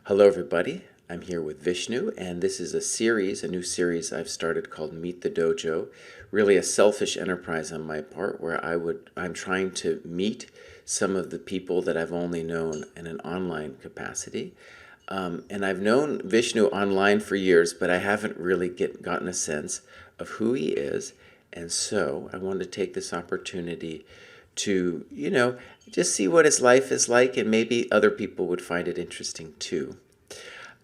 Hello, everybody. I'm here with Vishnu, and this is a new series I've started called Meet the Dojo. Really a selfish enterprise on my part where I'm trying to meet some of the people that I've only known in an online capacity. And I've known Vishnu online for years, but I haven't really gotten a sense of who he is. And so I wanted to take this opportunity to, just see what his life is like, and maybe other people would find it interesting too.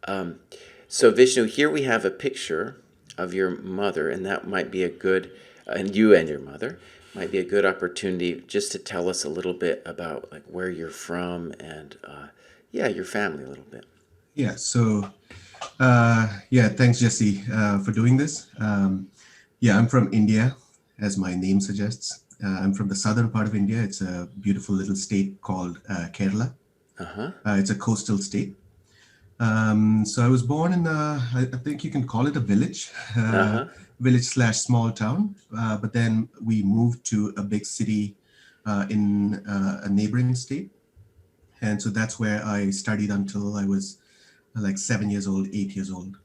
Um, so, Vishnu, here we have a picture of your mother, and that might be a good, and you and your mother might be a good opportunity just to tell us a little bit about like where you're from and, yeah, your family a little bit. Yeah, so thanks Jesse for doing this. I'm from India, as my name suggests. I'm from the southern part of India. It's a beautiful little state called Kerala. Uh huh. It's a coastal state. So I was born in, I think you can call it a village, Uh huh. village slash small town. But then we moved to a big city in a neighboring state. And so that's where I studied until I was like 7 years old, 8 years old.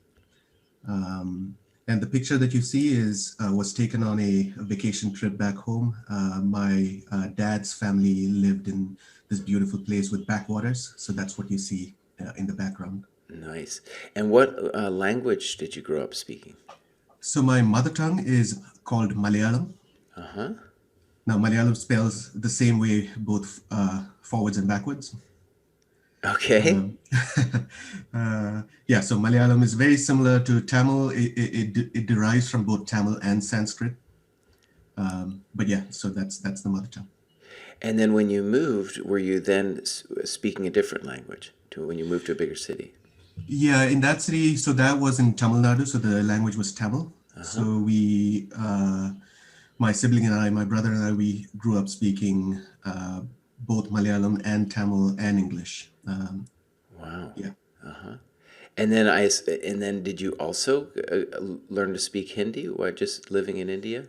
And the picture that you see is was taken on a vacation trip back home. My dad's family lived in this beautiful place with backwaters, so that's what you see in the background. Nice. And what language did you grow up speaking? So my mother tongue is called Malayalam. Uh huh. Now Malayalam spells the same way both forwards and backwards. Okay. Um, so Malayalam is very similar to Tamil. It derives from both Tamil and Sanskrit. But yeah, so that's the mother tongue. And then when you moved, were you then speaking a different language to when you moved to a bigger city? Yeah, in that city, so that was in Tamil Nadu, so the language was Tamil. Uh huh. So my sibling and I, my brother and I, we grew up speaking both Malayalam and Tamil and English. Wow. Yeah. Uh huh. And then did you also learn to speak Hindi while just living in India?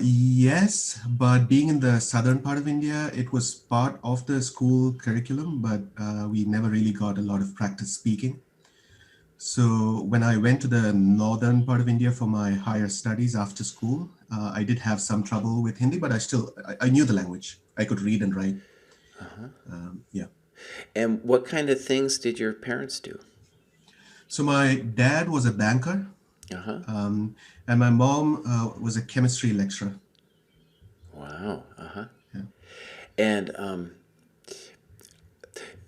Yes, but being in the southern part of India, it was part of the school curriculum, but we never really got a lot of practice speaking. So when I went to the northern part of India for my higher studies after school, I did have some trouble with Hindi, but I knew the language. I could read and write. Uh huh. Yeah. And what kind of things did your parents do? So my dad was a banker, Uh huh. and my mom was a chemistry lecturer. Wow. Uh huh. Yeah. And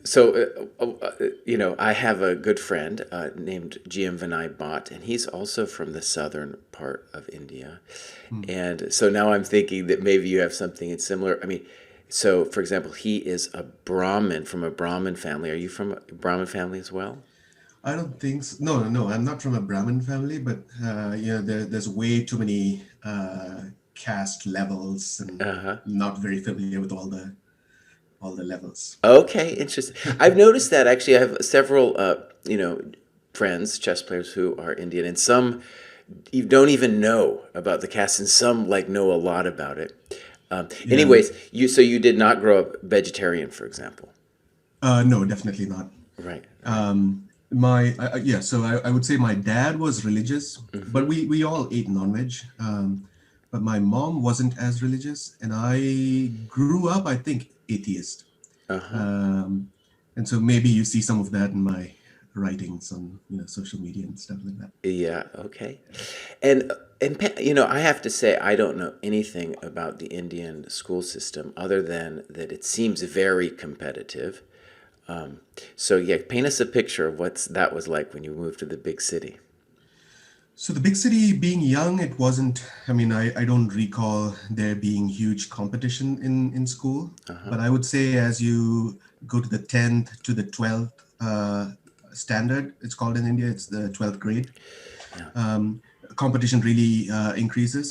so, I have a good friend named GM Vinay Bhatt, and he's also from the southern part of India. Hmm. And so now I'm thinking that maybe you have something similar. I mean, so for example, he is a Brahmin from a Brahmin family. Are you from a Brahmin family as well? I don't think so. No, no, no. I'm not from a Brahmin family, but there's way too many caste levels, and Uh huh. not very familiar with all the levels. Okay, interesting. I've noticed that actually. I have several, friends, chess players who are Indian, and some you don't even know about the caste, and some like know a lot about it. Yeah. Anyways, you did not grow up vegetarian, for example, No, definitely not. right? Right. So I would say my dad was religious, Mm-hmm. but we all ate non-veg. But my mom wasn't as religious, and I grew up, I think, atheist. Uh huh. Um, and so maybe you see some of that in my writings on social media and stuff like that. Yeah. Okay. I have to say I don't know anything about the Indian school system other than that it seems very competitive. So yeah, paint us a picture of what's that was like when you moved to the big city. So the big city, being young, it wasn't. I mean, I don't recall there being huge competition in school, Uh huh. but I would say as you go to the 10th to the 12th standard, it's called in India, it's the 12th grade. Yeah. Competition really increases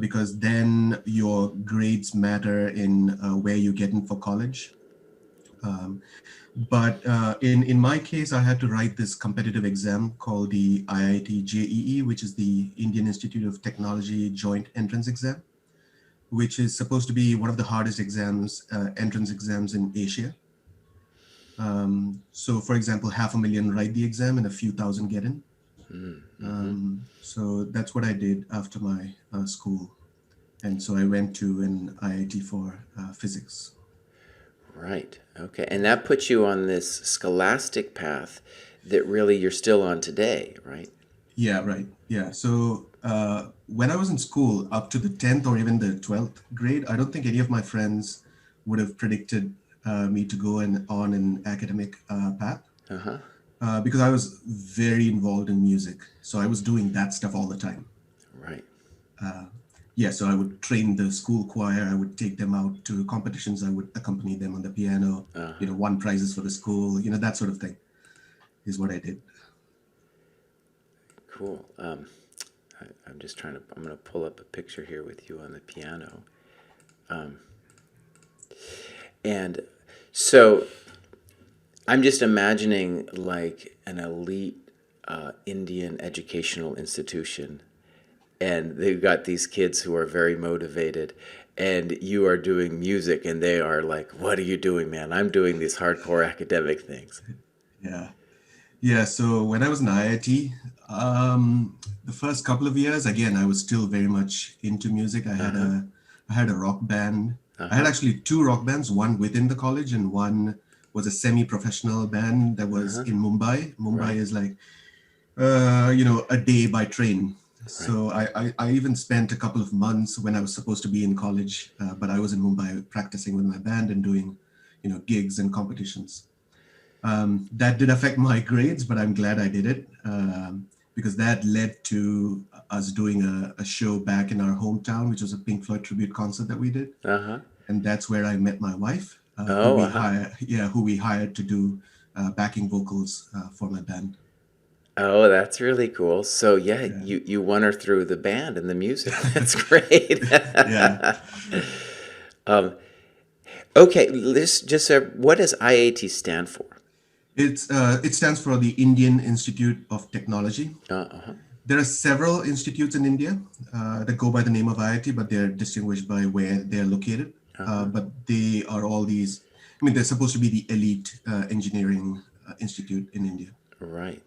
because then your grades matter in where you get in for college. Um, but in my case, I had to write this competitive exam called the IIT JEE, which is the Indian Institute of Technology Joint Entrance Exam, which is supposed to be one of the hardest entrance exams in Asia. So, for example, 500,000 write the exam and a few thousand get in. Mm-hmm. So that's what I did after my school. And so I went to an IIT for physics. Right. Okay. And that puts you on this scholastic path that really you're still on today, right? Yeah, right. Yeah. So when I was in school, up to the 10th or even the 12th grade, I don't think any of my friends would have predicted me to go on an academic path Uh-huh. because I was very involved in music. So I was doing that stuff all the time. Right. Yeah, so I would train the school choir. I would take them out to competitions. I would accompany them on the piano, Uh-huh. won prizes for the school, that sort of thing is what I did. Cool. I'm just trying to, I'm going to pull up a picture here with you on the piano. And so I'm just imagining like an elite Indian educational institution, and they've got these kids who are very motivated, and you are doing music, and they are like, "What are you doing, man? I'm doing these hardcore academic things." Yeah. Yeah, so when I was in IIT, the first couple of years, again, I was still very much into music. Uh huh. I had a rock band. Uh I had huh. actually two rock bands, one within the college and one was a semi-professional band that Uh was huh. in Mumbai. Mumbai Right. is like a day by train. Right. So I even spent a couple of months when I was supposed to be in college, but I was in Mumbai practicing with my band and doing, gigs and competitions. That did affect my grades, but I'm glad I did it because that led to us doing a show back in our hometown, which was a Pink Floyd tribute concert that we did, Uh huh. and that's where I met my wife, Oh. Uh huh. who we hired to do backing vocals for my band. Oh, that's really cool. So yeah, Yeah, you won her through the band and the music. That's great. yeah. Okay, this just what does IAT stand for? It stands for the Indian Institute of Technology. Uh-huh. There are several institutes in India that go by the name of IIT, but they're distinguished by where they're located. Uh-huh. But they are all these, I mean, they're supposed to be the elite engineering institute in India. Right.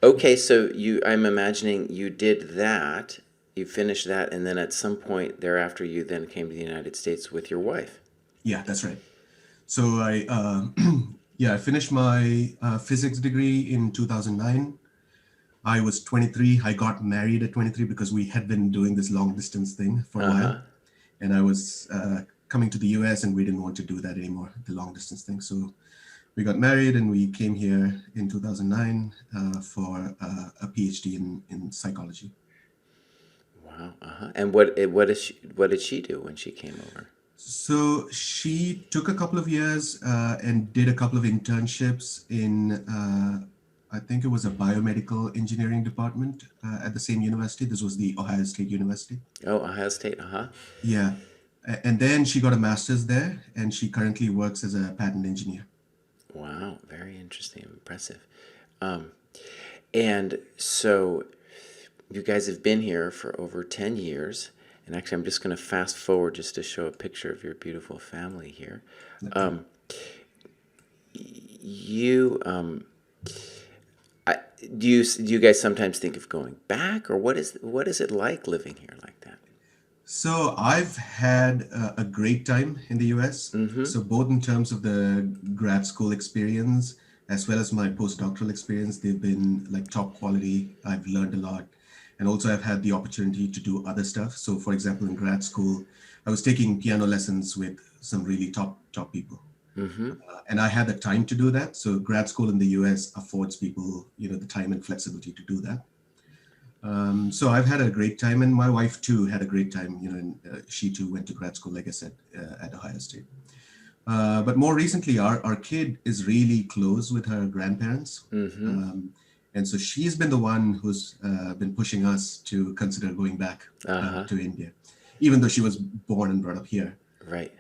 Okay, so I'm imagining you did that, you finished that, and then at some point thereafter you then came to the United States with your wife. Yeah, that's right. So I finished my physics degree in 2009. I was 23. I got married at 23 because we had been doing this long distance thing for a while. Uh-huh. And I was coming to the US and we didn't want to do that anymore, the long distance thing. So we got married and we came here in 2009 for a PhD in psychology. Wow. Uh-huh. And what did she do when she came over? So she took a couple of years and did a couple of internships in, I think it was a biomedical engineering department at the same university. This was the Ohio State University. Oh, Ohio State. Uh-huh. Yeah. And then she got a master's there and she currently works as a patent engineer. Wow, very interesting, impressive. Um, and so you guys have been here for over 10 years. And actually, I'm just going to fast forward just to show a picture of your beautiful family here. Okay. Um, you, I, do you guys sometimes think of going back, or what is it like living here like that? So I've had a great time in the US. Mm-hmm. So both in terms of the grad school experience as well as my postdoctoral experience, they've been like top quality. I've learned a lot. And also I've had the opportunity to do other stuff. So for example, in grad school, I was taking piano lessons with some really top people. Mm-hmm. And I had the time to do that. So grad school in the US affords people, the time and flexibility to do that. So I've had a great time, and my wife too had a great time. And she too went to grad school, like I said, at Ohio State. But more recently, our kid is really close with her grandparents, Mm-hmm. and so she's been the one who's been pushing us to consider going back Uh-huh. to India, even though she was born and brought up here. Right.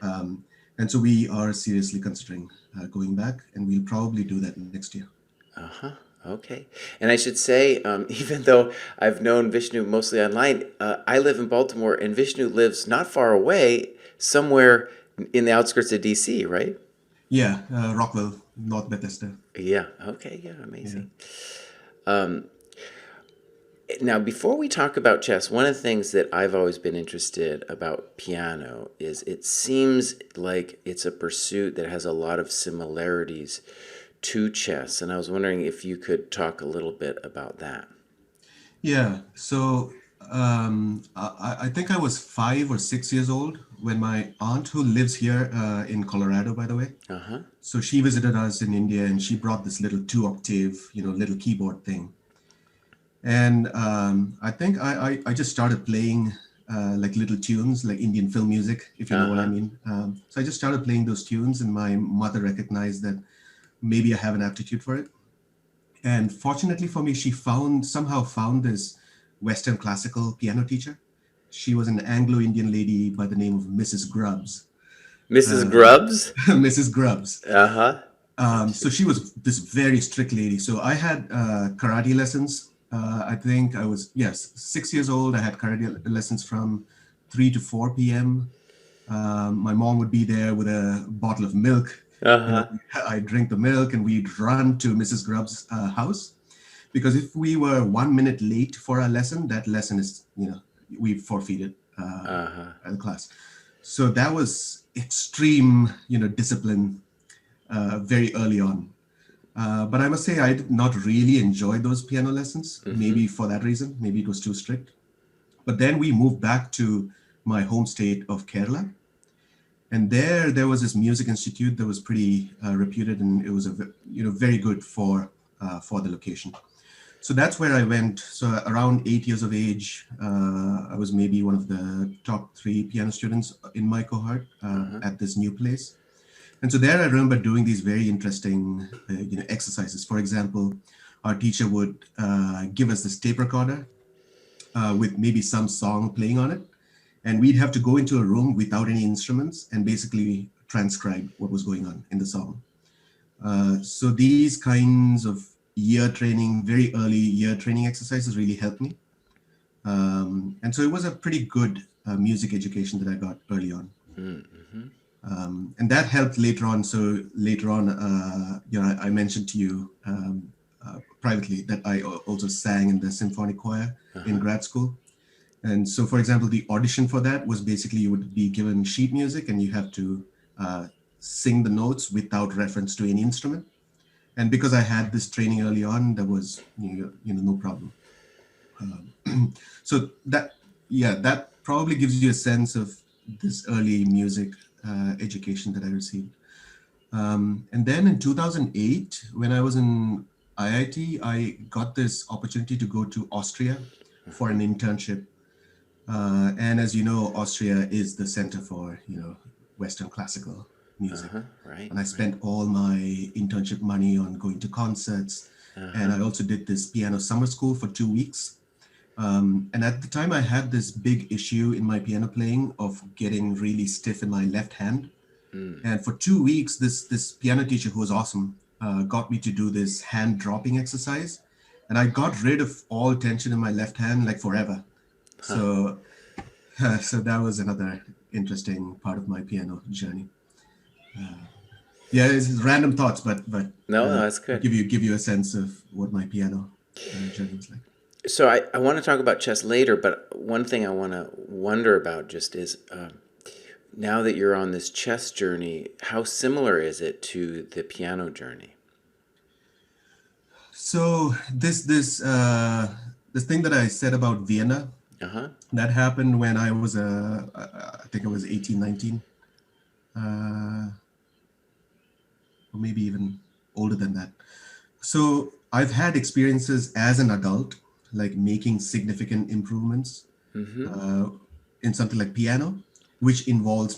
And so we are seriously considering going back, and we'll probably do that next year. Uh-huh. Okay. And I should say, even though I've known Vishnu mostly online, I live in Baltimore, and Vishnu lives not far away, somewhere in the outskirts of DC, right? Yeah, Rockwell, North Bethesda. Yeah. Okay. Yeah. Yeah. Amazing. Now, before we talk about chess, one of the things that I've always been interested about piano is it seems like it's a pursuit that has a lot of similarities to chess. And I was wondering if you could talk a little bit about that. Yeah. So I think I was 5 or 6 years old when my aunt, who lives here in Colorado, by the way, Uh huh. so she visited us in India and she brought this little 2 octave, little keyboard thing. And I think I just started playing like little tunes, like Indian film music, if you know Uh what I huh. mean. So I just started playing those tunes, and my mother recognized that maybe I have an aptitude for it. And fortunately for me, she somehow found this Western classical piano teacher. She was an Anglo-Indian lady by the name of Mrs. Grubbs. Mrs. Grubbs? Mrs. Grubbs. Uh huh. So she was this very strict lady. So I had karate lessons. I think I was, yes, 6 years old. I had karate lessons from 3 to 4 p.m. My mom would be there with a bottle of milk. Uh You know, huh. I'd drink the milk and we'd run to Mrs. Grubb's house. Because if we were 1 minute late for our lesson, that lesson is, we forfeited Uh huh. the class. So that was extreme, discipline very early on. But I must say, I did not really enjoy those piano lessons. Mm-hmm. Maybe for that reason, maybe it was too strict. But then we moved back to my home state of Kerala, and there was this music institute that was pretty reputed, and it was very good for the location. So that's where I went. So around 8 years of age, I was maybe one of the top three piano students in my cohort Uh huh. at this new place. And so there I remember doing these very interesting, exercises. For example, our teacher would give us this tape recorder with maybe some song playing on it. And we'd have to go into a room without any instruments and basically transcribe what was going on in the song. So these kinds of very early year training exercises really helped me. And so it was a pretty good music education that I got early on. Mm-hmm. And that helped later on. So later on, I mentioned to you privately that I also sang in the symphonic choir Uh in huh. grad school. And so, for example, the audition for that was basically you would be given sheet music and you have to uh, sing the notes without reference to any instrument. And because I had this training early on, that was no problem. So that probably gives you a sense of this early music education that I received. And then in 2008, when I was in IIT, I got this opportunity to go to Austria for an internship. And as you know, Austria is the center for, Western classical Uh music. huh. Right. And I Right. spent all my internship money on going to concerts. Uh And huh. I also did this piano summer school for 2 weeks. And at the time, I had this big issue in my piano playing of getting really stiff in my left hand. Mm. And for 2 weeks, this piano teacher who was awesome got me to do this hand dropping exercise, and I got rid of all tension in my left hand like forever. Huh. So, so that was another interesting part of my piano journey. Yeah, it's random thoughts, but No, no, that's good. give you a sense of what my piano journey was like. So I want to talk about chess later, but one thing I want to wonder about just is now that you're on this chess journey, how similar is it to the piano journey? So this thing that I said about Vienna, Uh huh. that happened when I was I think I was 18, 19, or maybe even older than that. So I've had experiences as an adult, like making significant improvements Mm-hmm. uh, in something like piano, which involves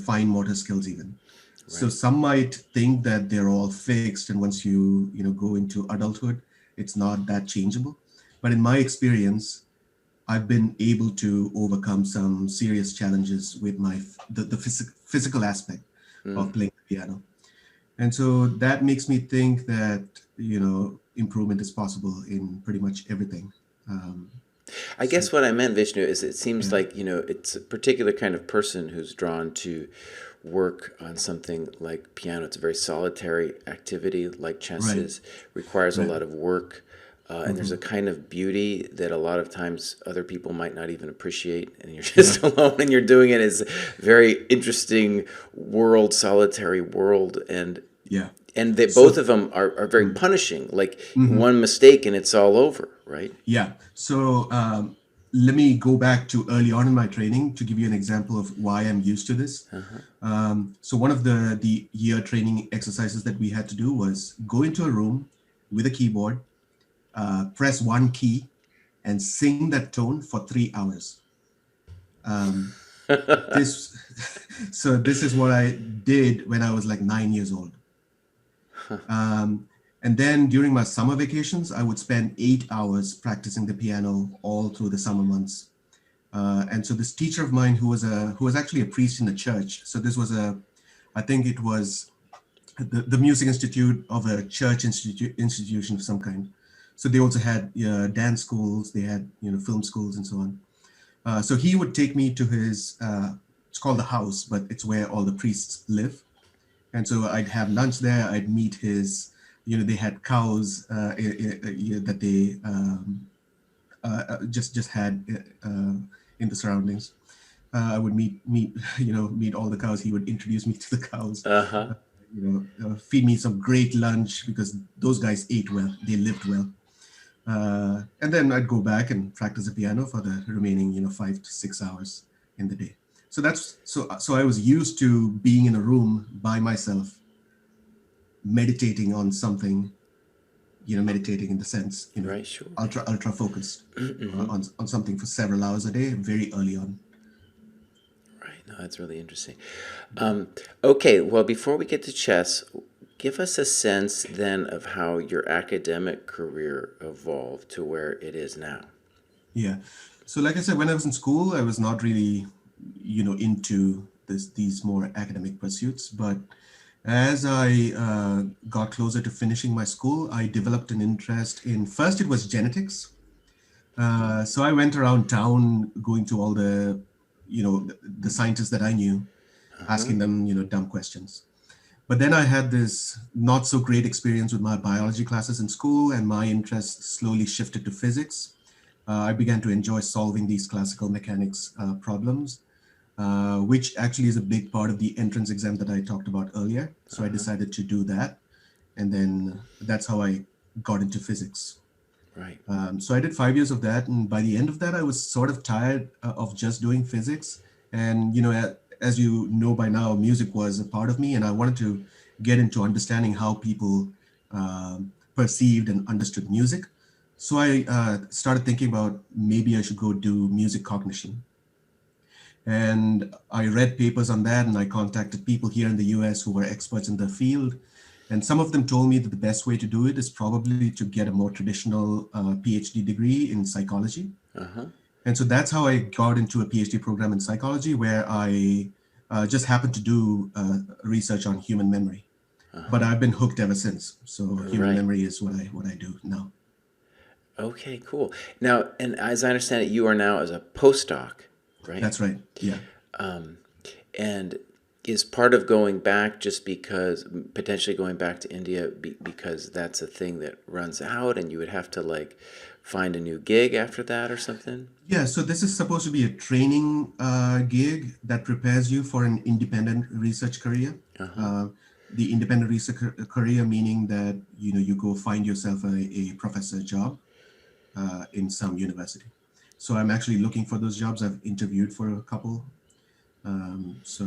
fine motor skills even. So Right. some might think that they're all fixed, and once you go into adulthood, it's not that changeable. But in my experience, I've been able to overcome some serious challenges with the physical aspect of Mm. playing the piano. And so that makes me think that, improvement is possible in pretty much everything. Um, I so, guess what I meant, Vishnu, is it seems yeah. like, it's a particular kind of person who's drawn to work on something like piano. It's a very solitary activity, like chess Right. is, requires a Right. lot of work. And there's a kind of beauty that a lot of times other people might not even appreciate, and you're Yeah. just alone and you're doing it. It's a very interesting world, solitary world, Yeah. and they, both So, of them are very mm, punishing. Like mhm. one mistake and it's all over, right? Yeah. So let me go back to early on in my training to give you an example of why I'm used to this. So one of the year training exercises that we had to do was go into a room with a keyboard, press one key, and sing that tone for 3 hours. Um, this so this is what I did when I was like 9 years old. Um, and then during my summer vacations, I would spend 8 hours practicing the piano all through the summer months. And so this teacher of mine who was actually a priest in a church. So this was I think it was the music institute of a church institution of some kind. So they also had dance schools, they had film schools and so on. So he would take me to his it's called the house, but it's where all the priests live. And so I'd have lunch there. I'd meet his, they had cows that they just had in the surroundings. I would meet meet all the cows. He would introduce me to the cows. Uh-huh. Feed me some great lunch because those guys ate well. They lived well. And then I'd go back and practice the piano for the remaining 5 to 6 hours in the day. So so I was used to being in a room by myself, meditating on something, meditating in the sense, Right, sure. ultra focused on something for several hours a day, very early on. Right. No, that's really interesting. Okay, well, before we get to chess, give us a sense then of how your academic career evolved to where it is now. Yeah. So like I said, when I was in school, I was not really, into these more academic pursuits. But as I got closer to finishing my school, I developed an interest in, first it was genetics. So I went around town going to all the scientists that I knew, Uh-huh. asking them, dumb questions. But then I had this not so great experience with my biology classes in school, and my interest slowly shifted to physics. I began to enjoy solving these classical mechanics problems, which actually is a big part of the entrance exam that I talked about earlier. So I Uh-huh. decided to do that. And then that's how I got into physics. Right. So I did 5 years of that, and by the end of that, I was sort of tired of just doing physics. And as you know by now, music was a part of me, and I wanted to get into understanding how people perceived and understood music. So I started thinking about maybe I should go do music cognition. And I read papers on that, and I contacted people here in the US who were experts in the field. And some of them told me that the best way to do it is probably to get a more traditional PhD degree in psychology. Uh-huh. And so that's how I got into a PhD program in psychology, where I just happened to do research on human memory. But Uh-huh. I've been hooked ever since. So human Right. memory is what I do now. Okay, cool. Now, and as I understand it, you are now as a postdoc, right? That's right. Yeah. And is part of going back just because potentially going back to India because that's a thing that runs out and you would have to like find a new gig after that or something? Yeah, so this is supposed to be a training gig that prepares you for an independent research career. Uh-huh. Uh, the independent research career meaning that you go find yourself a professor job in some university. So I'm actually looking for those jobs. I've interviewed for a couple. So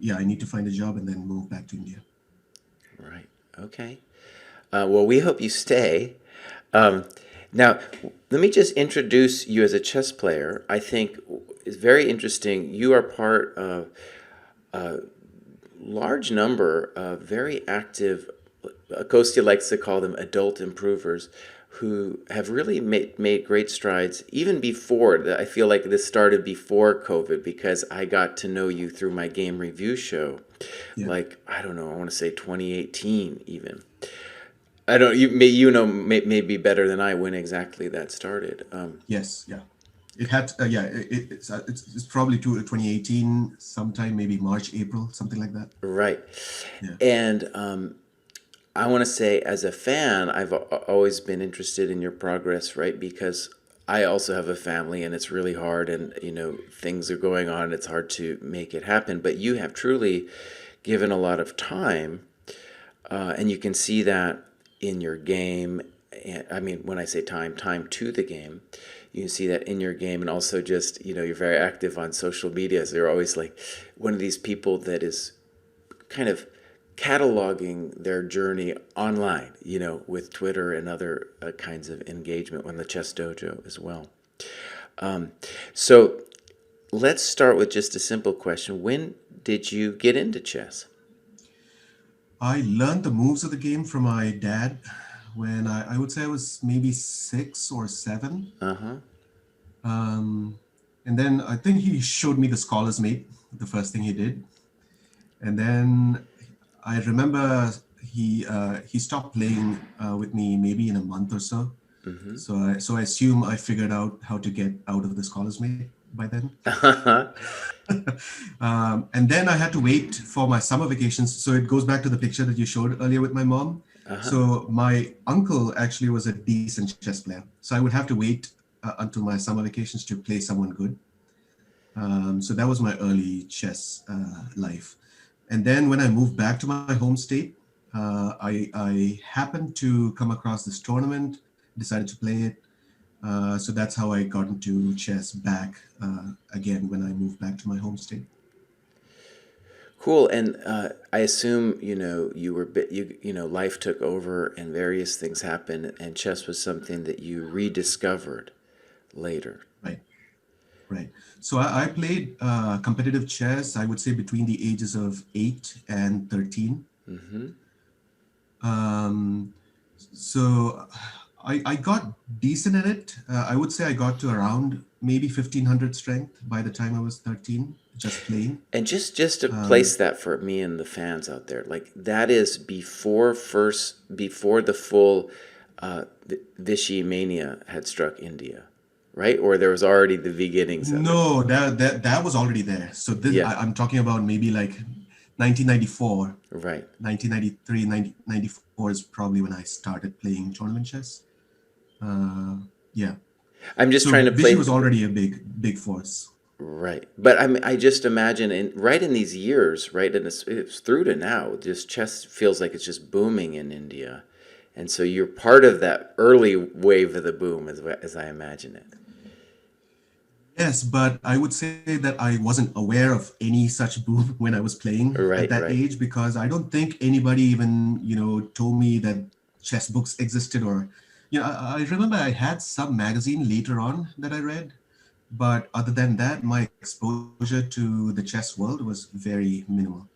yeah, I need to find a job and then move back to India. Right. Okay. Well, we hope you stay. Um, Now, let me just introduce you as a chess player. I think it's very interesting. You are part of a large number of very active, Kostya likes to call them adult improvers, who have really made great strides even before. I feel like this started before COVID because I got to know you through my game review show. Yeah. Like, I don't know, I want to say 2018 even. I don't. You may be better than I when exactly that started. Yes. Yeah. It had, yeah, it's probably 2018, sometime maybe March, April, something like that. Right. Yeah. And I want to say, as a fan, I've always been interested in your progress, right? Because I also have a family and it's really hard, and, things are going on and it's hard to make it happen. But you have truly given a lot of time, and you can see that in your game. I mean, when I say time, time to the game, you can see that in your game, and also just, you're very active on social media. So you're always like one of these people that is kind of cataloging their journey online, with Twitter and other kinds of engagement on the Chess Dojo as well. So let's start with just a simple question. When did you get into chess? I learned the moves of the game from my dad when I would say I was maybe 6 or 7. Uh huh. Um, and then I think he showed me the Scholar's Mate, the first thing he did. And then I remember he stopped playing with me maybe in a month or so. Mm-hmm. So I assume I figured out how to get out of the Scholar's Mate by then. Uh-huh. And then I had to wait for my summer vacations. So it goes back to the picture that you showed earlier with my mom. Uh-huh. So my uncle actually was a decent chess player. So I would have to wait until my summer vacations to play someone good. So that was my early chess life. And then when I moved back to my home state, I happened to come across this tournament, decided to play it. So that's how I got into chess back again when I moved back to my home state. Cool. And I assume, you were life took over and various things happened, and chess was something that you rediscovered later. Right, right. So I played competitive chess, I would say between the ages of 8 and 13. Mm-hmm. Um, so I got decent at it. I would say I got to around maybe 1500 strength by the time I was 13, just playing. And just to place that for me and the fans out there, like that is before the full Vichy mania had struck India, right? Or there was already the beginnings of it. No, that was already there. So Yeah, I'm talking about maybe like 1994, right. 1993, 1994 is probably when I started playing tournament chess. Uh, yeah. I'm just So trying to Vichy play was already a big force. right, but I just imagine right in these years, right, and it's through to now, just chess feels like it's just booming in India, and so you're part of that early wave of the boom, as I imagine it. Yes, but I would say that I wasn't aware of any such boom when I was playing at Right, that right. age because I don't think anybody even, told me that chess books existed or, I remember I had some magazine later on that I read, but other than that, my exposure to the chess world was very minimal.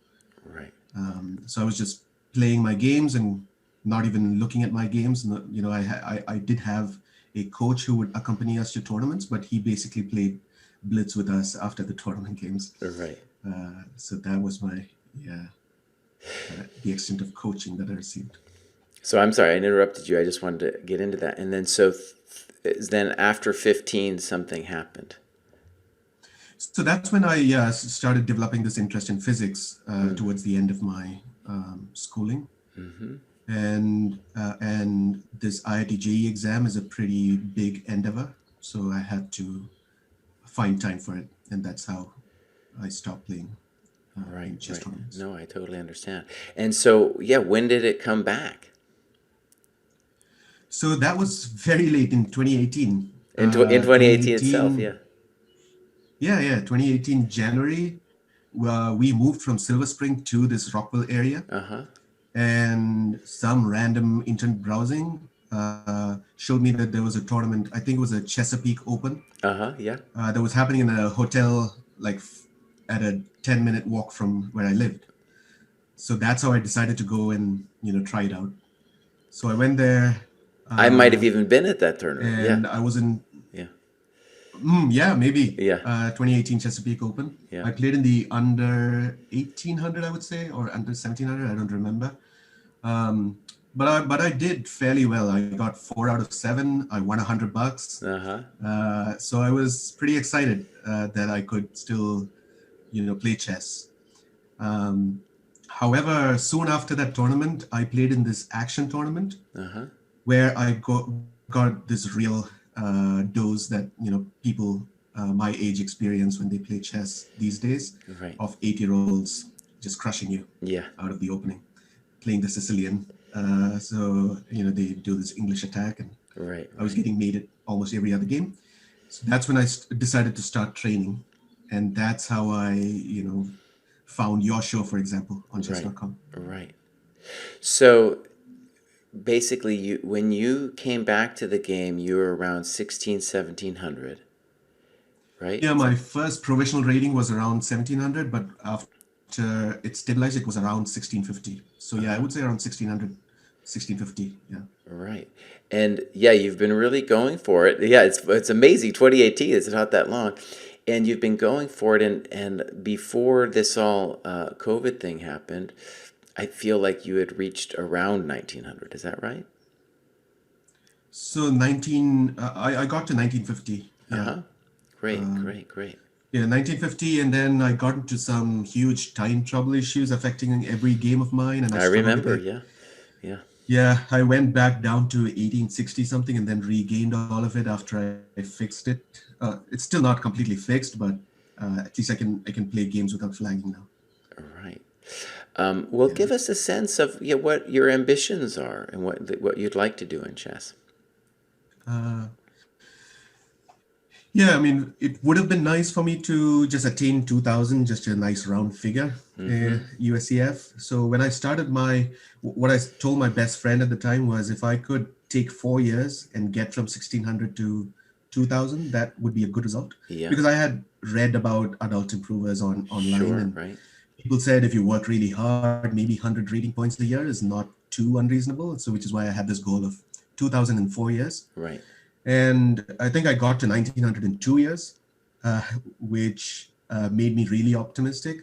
Right. So I was just playing my games and not even looking at my games. I did have a coach who would accompany us to tournaments, but he basically played blitz with us after the tournament games. Right. So that was my yeah the extent of coaching that I received. So I'm sorry I interrupted you. I just wanted to get into that. And then then after 15 something happened. So that's when I started developing this interest in physics towards the end of my schooling. Mm-hmm. And this IIT JEE exam is a pretty big endeavor, so I had to find time for it, and that's how I stopped playing Right, in chess right. tournaments. No, I totally understand. And so, yeah, when did it come back? So that was very late in 2018. In 2018 itself, yeah. 2018, yeah, 2018 January. We moved from Silver Spring to this Rockville area, Uh-huh. and some random internet browsing showed me that there was a tournament. I think it was a Chesapeake Open Uh-huh, yeah. that was happening in a hotel like at a 10-minute walk from where I lived. So that's how I decided to go and try it out. So I went there, I might have uh, even been at that tournament. Yeah. and I was in Yeah. yeah, maybe Yeah. 2018 Chesapeake Open. Yeah. I played in the under 1800, I would say, or under 1700. I don't remember. but I did fairly well. I got 4 out of 7. I won $100. Uh-huh. So I was pretty excited that I could still, play chess. Um, However, soon after that tournament, I played in this action tournament Uh-huh. where I got this real dose that people my age experience when they play chess these days, Right. of 8-year-olds just crushing you Yeah. out of the opening, playing the Sicilian. So they do this English attack, and Right. I was Right. getting mated almost every other game. So that's when I decided to start training, and that's how I found your show, for example, on Right. chess.com. Right. So basically, you when you came back to the game, you were around 16, 1700, right? Yeah, my first provisional rating was around 1700, but after it stabilized, it was around 1650. So yeah, I would say around 1600, 1650. Yeah. Right. And yeah, you've been really going for it. Yeah, it's amazing. 2018, it's not that long. And you've been going for it, and before this all COVID thing happened, I feel like you had reached around 1900. Is that right? So I got to 1950. Yeah. Uh-huh. Great, great, great. Yeah, 1950, and then I got into some huge time trouble issues affecting every game of mine, and I I struggled with remember, it. yeah. Yeah. Yeah, I went back down to 1860 something, and then regained all of it after I fixed it. It's still not completely fixed, but at least I can play games without flagging now. Right. Well, Yeah. give us a sense of what your ambitions are and what you'd like to do in chess. Uh, Yeah, I mean, it would have been nice for me to just attain 2000, just a nice round figure, Mm-hmm. USCF. So when I started what I told my best friend at the time was if I could take 4 years and get from 1600 to 2000, that would be a good result. Yeah. Because I had read about adult improvers online, Sure. and Right. people said if you work really hard, maybe 100 rating points a year is not too unreasonable. So which is why I had this goal of 2000 in 4 years. Right. And I think I got to 1900 in 2 years, which made me really optimistic.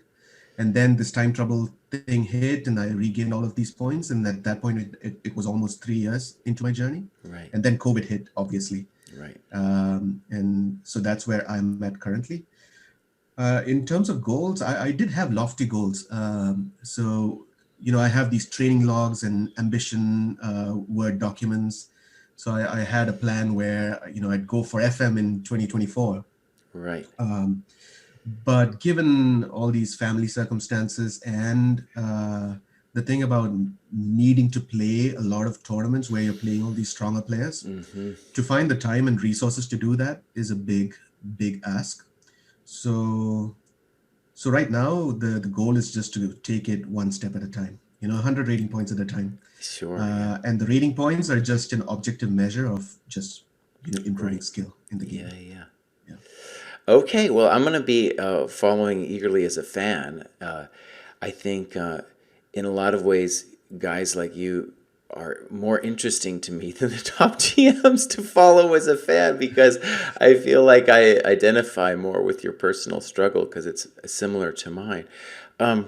And then this time trouble thing hit, and I regained all of these points. And at that point, it was almost 3 years into my journey. Right. And then COVID hit, obviously. Right. And so that's where I'm at currently. In terms of goals, I did have lofty goals. So, I have these training logs and ambition Word documents. So I had a plan where, I'd go for FM in 2024. Right. But given all these family circumstances and the thing about needing to play a lot of tournaments where you're playing all these stronger players, Mm-hmm. to find the time and resources to do that is a big, big ask. So so right now the goal is just to take it one step at a time, 100 rating points at a time. Sure. Yeah. And the rating points are just an objective measure of just improving Right. skill in the Yeah. game. Yeah. Yeah. Okay. Well, I'm going to be following eagerly as a fan. I think in a lot of ways, guys like you are more interesting to me than the top GMs to follow as a fan because I feel like I identify more with your personal struggle because it's similar to mine. Um,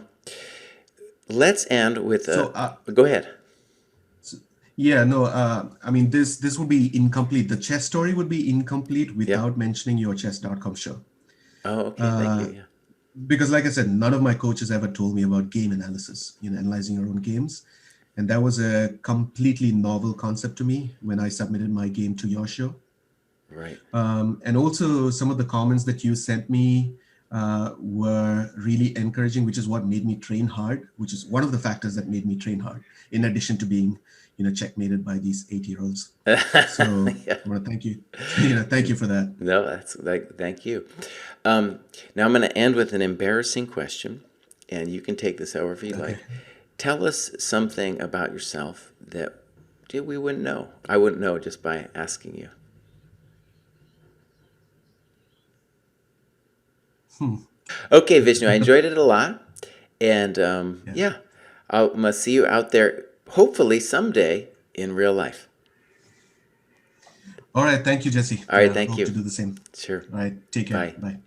let's end with So a. Go ahead. yeah, no, I mean this would be incomplete. The chess story would be incomplete Yep. without mentioning your chess.com show. Oh, okay. Thank you. Yeah. Because like I said, none of my coaches ever told me about game analysis, analyzing your own games. And that was a completely novel concept to me when I submitted my game to your show. Right. And also some of the comments that you sent me were really encouraging, which is what made me train hard, which is one of the factors that made me train hard, in addition to being, checkmated by these 8-year-olds. So Yeah. I want to thank you. Thank you for that. No, that's like, thank you. Now I'm going to end with an embarrassing question, and you can take this however you like. Okay. Tell us something about yourself that we wouldn't know. I wouldn't know just by asking you. Okay, Vishnu, I enjoyed it a lot. And Yeah. yeah, I'm going to see you out there, hopefully someday in real life. All right. Thank you, Jesse. All right, thank Hope you. to do the same. Sure. All right. Take care. Bye. Bye.